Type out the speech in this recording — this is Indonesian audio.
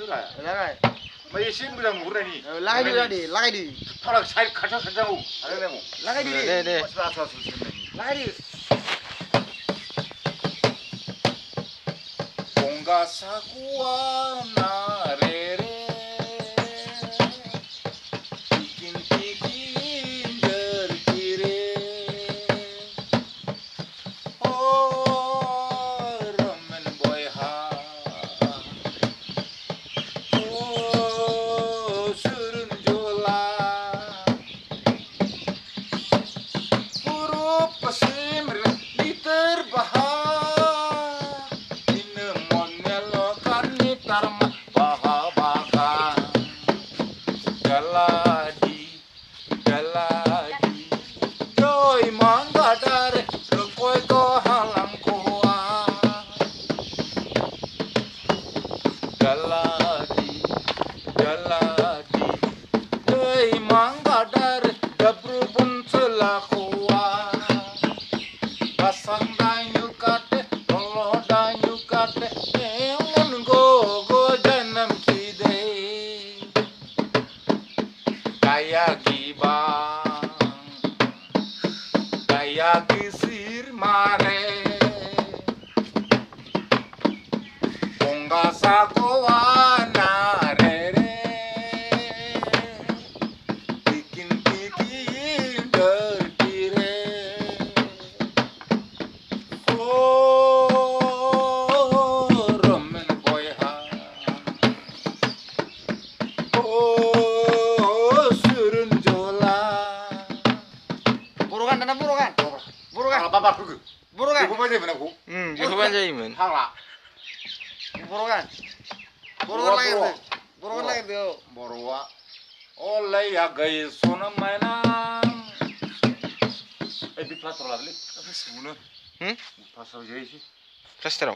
Laga. Lagai. Mai eसे मोजां नुहुरनायनि. Lagai di tadi, lagai di. Kalau side खाथियाव खाथियाव आरो लेमु. Lagai di. दे Lagai di. Ponga sakuana re re. Bikin bikin berkire. Oh, Roman boy ha. Oh, surun jola. Huruf pesimir diterbahak. Inemon melokan nitarma baha-baha. Galadi, galadi. Joy manggadare lekoi ko halang koa. Galadi, galadi. Joy manggadare dabru pun selakoa. Pasang dayu kate, lolo dayu kate, engun go janam kide. Kaya gibang, kaya gisir mare. Ponga sakoana re re. Bikin bikin berdire. Oh, Roman boy ha. Oh, surun jola. Burukan, tanam burukan. Burukan. Apa 그거? Burukan. 이거 봐야 되나 고? 이거 반자이면. 하라. Burukan. Burukan lagi tuh. Burukan lagi tuh. Borwa. Oleh ya guys, sona mainan. Di plato lah, li. Apa sih, Hmm? Pasal jadi sih. Plaster.